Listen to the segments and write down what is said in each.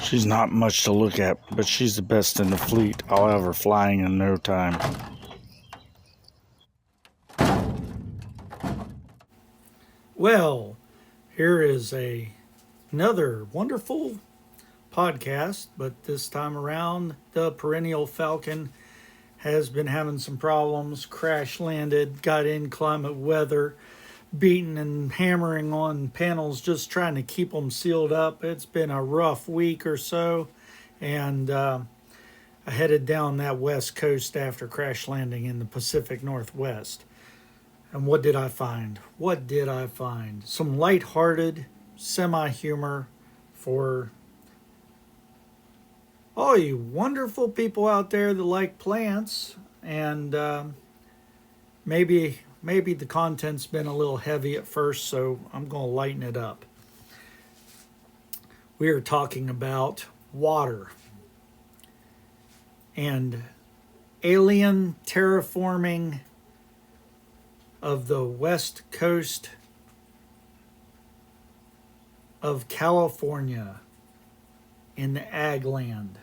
She's not much to look at, but she's the best in the fleet. I'll have her flying in no time. Well, here is another wonderful podcast, but this time around, the Perennial Falcon has been having some problems, crash landed, got inclement weather, beating and hammering on panels, just trying to keep them sealed up. It's been a rough week or so, and I headed down that west coast after crash landing in the Pacific Northwest. And what did I find? What did I find? Some lighthearted semi-humor for all you wonderful people out there that like plants. And maybe the content's been a little heavy at first, so I'm going to lighten it up. We are talking about water and alien terraforming of the west coast of California in the ag land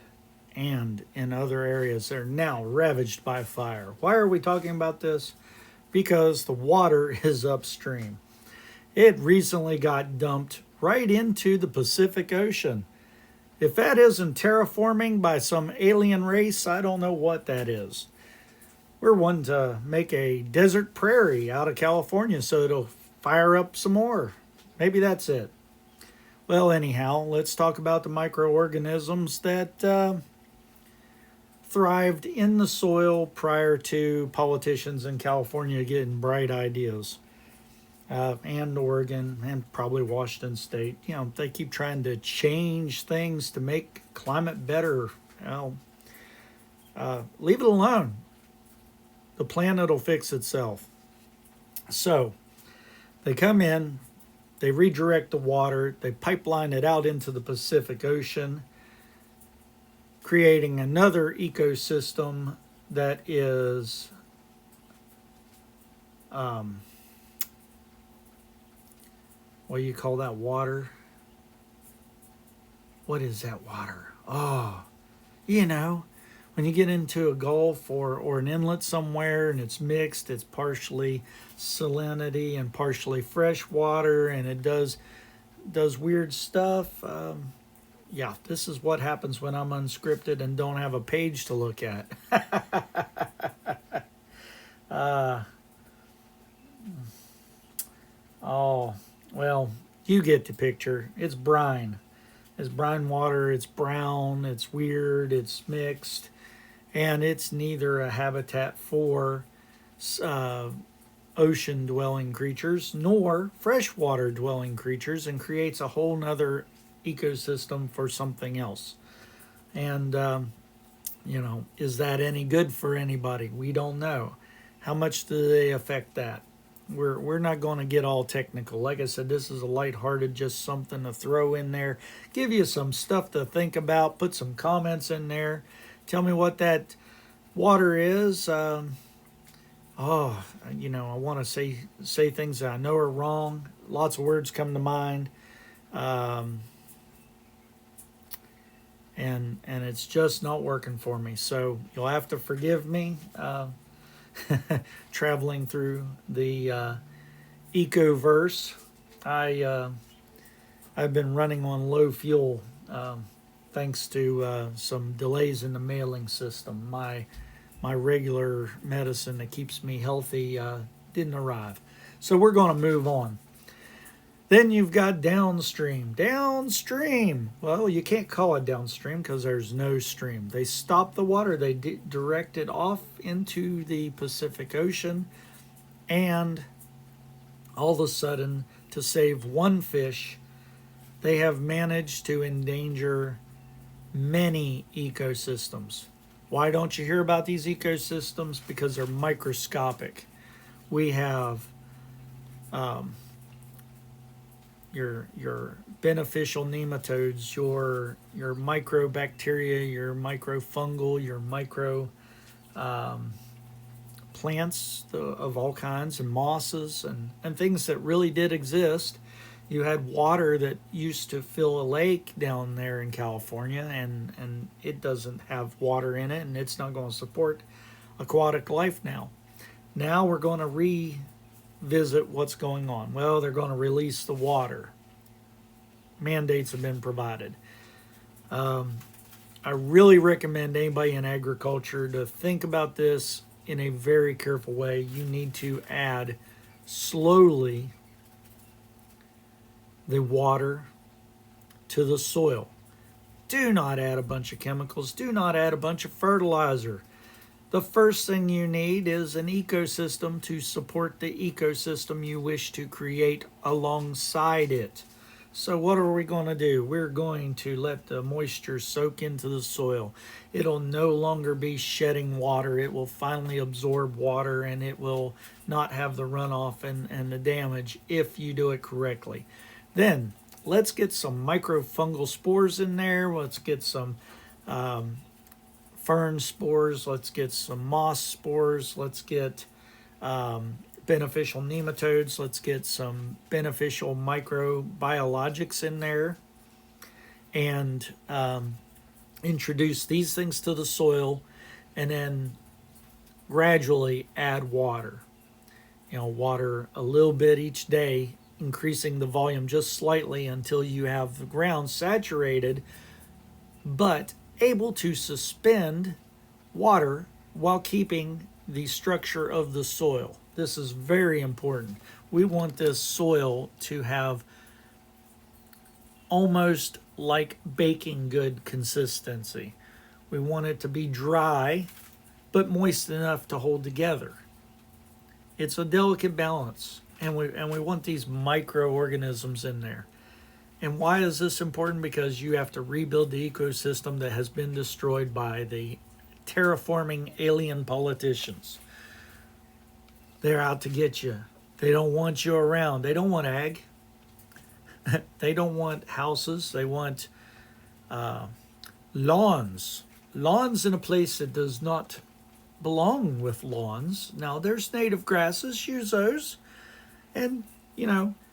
and in other areas that are now ravaged by fire. Why are we talking about this? Because the water is upstream. It recently got dumped right into the Pacific Ocean. If that isn't terraforming by some alien race, I don't know what that is. We're wanting to make a desert prairie out of California so it'll fire up some more. Maybe that's it. Well, anyhow, let's talk about the microorganisms that thrived in the soil prior to politicians in California getting bright ideas. And Oregon and probably Washington State. You know, they keep trying to change things to make climate better. Well, leave it alone. The planet will fix itself. So they come in, they redirect the water, they pipeline it out into the Pacific Ocean, creating another ecosystem that is what do you call that water? What is that water? Oh, you know, when you get into a gulf or an inlet somewhere and it's mixed, it's partially salinity and partially fresh water, and it does weird stuff. Yeah, this is what happens when I'm unscripted and don't have a page to look at. Oh, well, you get the picture. It's brine. It's brine water. It's brown. It's weird. It's mixed. And it's neither a habitat for ocean-dwelling creatures nor freshwater-dwelling creatures, and creates a whole nother ecosystem for something else. And, you know, is that any good for anybody? We don't know. How much do they affect that? We're not going to get all technical. Like I said, this is a lighthearted, just something to throw in there, give you some stuff to think about, put some comments in there. Tell me what that water is. You know, I want to say things that I know are wrong. Lots of words come to mind. And it's just not working for me. So you'll have to forgive me. Traveling through the ecoverse. I've been running on low fuel thanks to some delays in the mailing system. My regular medicine that keeps me healthy didn't arrive. So we're going to move on. Then you've got downstream. Downstream. Well, you can't call it downstream because there's no stream. They stop the water. They direct it off into the Pacific Ocean. And all of a sudden, to save one fish, they have managed to endanger many ecosystems. Why don't you hear about these ecosystems? Because they're microscopic. We have your beneficial nematodes, your microbacteria, your microfungal, your micro plants of all kinds, and mosses and things that really did exist. You had water that used to fill a lake down there in California, and it doesn't have water in it, and it's not going to support aquatic life now. Now we're going to revisit what's going on. Well, they're going to release the water. Mandates have been provided. I really recommend anybody in agriculture to think about this in a very careful way. You need to add slowly the water to the soil. Do not add a bunch of chemicals. Do not add a bunch of fertilizer. The first thing you need is an ecosystem to support the ecosystem you wish to create alongside it. So what are we going to do? We're going to let the moisture soak into the soil. It'll no longer be shedding water. It will finally absorb water, and it will not have the runoff and the damage if you do it correctly. Then let's get some microfungal spores in there. Let's get some fern spores. Let's get some moss spores. Let's get beneficial nematodes. Let's get some beneficial microbiologics in there, and introduce these things to the soil, and then gradually add water. Water a little bit each day, increasing the volume just slightly until you have the ground saturated but able to suspend water while keeping the structure of the soil. This is very important. We want this soil to have almost like baking good consistency. We want it to be dry but moist enough to hold together. It's a delicate balance, and we want these microorganisms in there. And why is this important? Because you have to rebuild the ecosystem that has been destroyed by the terraforming alien politicians. They're out to get you. They don't want you around. They don't want ag. They don't want houses. They want lawns. Lawns in a place that does not belong with lawns. Now, there's native grasses. Use those. And,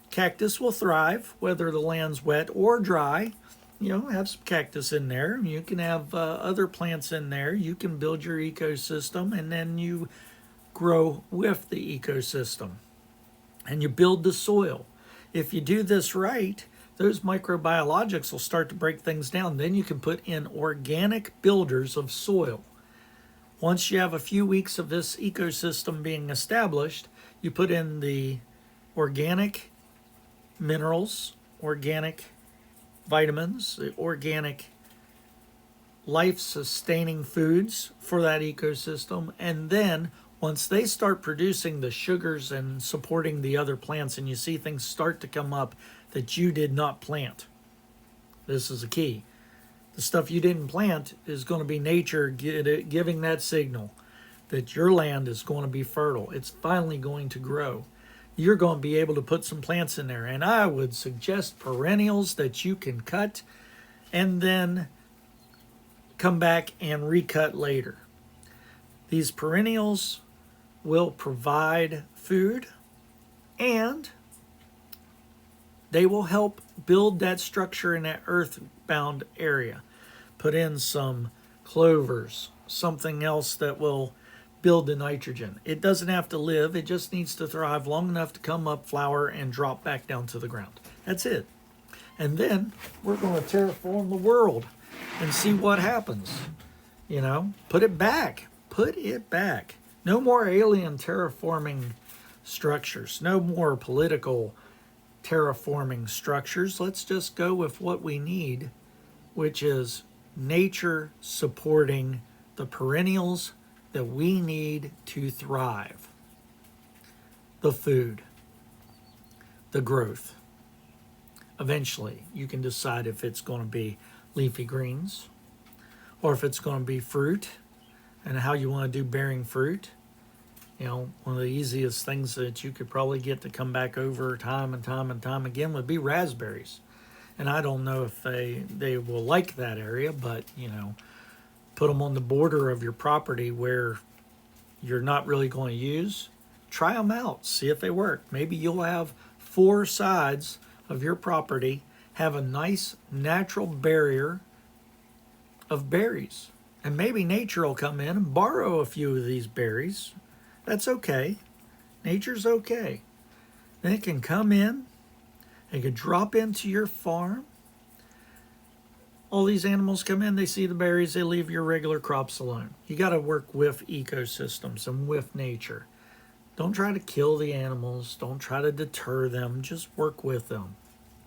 cactus will thrive, whether the land's wet or dry. Have some cactus in there. You can have other plants in there. You can build your ecosystem, and then you grow with the ecosystem, and you build the soil. If you do this right, those microbiologics will start to break things down. Then you can put in organic builders of soil. Once you have a few weeks of this ecosystem being established, you put in the organic minerals, organic vitamins, the organic life-sustaining foods for that ecosystem, and then once they start producing the sugars and supporting the other plants, and you see things start to come up that you did not plant. This is the key. The stuff you didn't plant is going to be nature giving that signal that your land is going to be fertile. It's finally going to grow. You're going to be able to put some plants in there. And I would suggest perennials that you can cut and then come back and recut later. These perennials will provide food, and they will help build that structure in that earthbound area. Put in some clovers, something else that will build the nitrogen. It doesn't have to live, it just needs to thrive long enough to come up, flower, and drop back down to the ground. That's it. And then we're going to terraform the world and see what happens. Put it back. Put it back. No more alien terraforming structures. No more political terraforming structures. Let's just go with what we need, which is nature supporting the perennials that we need to thrive. The food, the growth. Eventually, you can decide if it's going to be leafy greens or if it's going to be fruit and how you want to do bearing fruit. You know, one of the easiest things that you could probably get to come back over time and time and time again would be raspberries. And I don't know if they will like that area, but, you know, put them on the border of your property where you're not really going to use. Try them out, see if they work. Maybe you'll have 4 sides of your property have a nice natural barrier of berries. And maybe nature will come in and borrow a few of these berries. That's okay. Nature's okay. Then it can come in, it can drop into your farm. All these animals come in, they see the berries, they leave your regular crops alone. You got to work with ecosystems and with nature. Don't try to kill the animals. Don't try to deter them. Just work with them.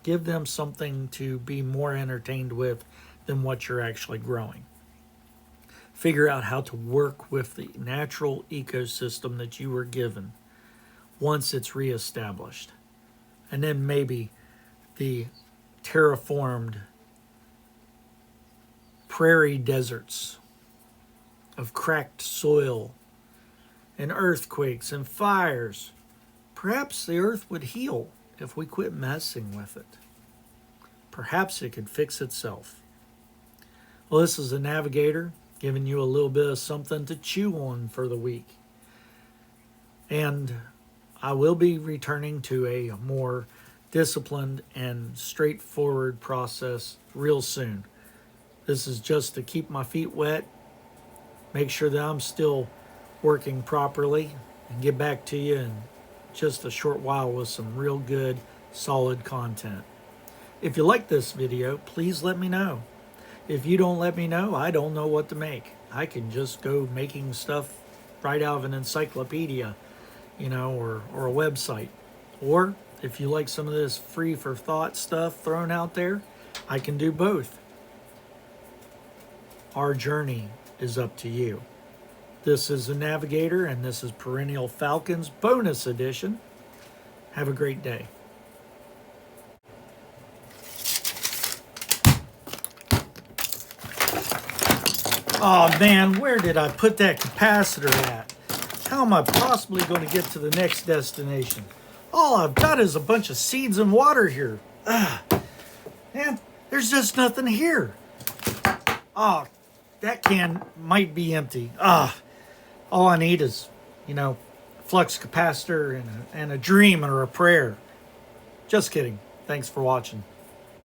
Give them something to be more entertained with than what you're actually growing. Figure out how to work with the natural ecosystem that you were given once it's reestablished. And then maybe the terraformed prairie deserts of cracked soil and earthquakes and fires. Perhaps the earth would heal if we quit messing with it. Perhaps it could fix itself. Well, this is a navigator giving you a little bit of something to chew on for the week. And I will be returning to a more disciplined and straightforward process real soon. This is just to keep my feet wet, make sure that I'm still working properly, and get back to you in just a short while with some real good, solid content. If you like this video, please let me know. If you don't let me know, I don't know what to make. I can just go making stuff right out of an encyclopedia, you know, or a website. Or if you like some of this free for thought stuff thrown out there, I can do both. Our journey is up to you. This is the Navigator, and this is Perennial Falcon's bonus edition. Have a great day. Oh man, where did I put that capacitor at? How am I possibly going to get to the next destination? All I've got is a bunch of seeds and water here. Man, there's just nothing here. Oh, that can might be empty. All I need is, you know, flux capacitor and a dream or a prayer. Just kidding. Thanks for watching.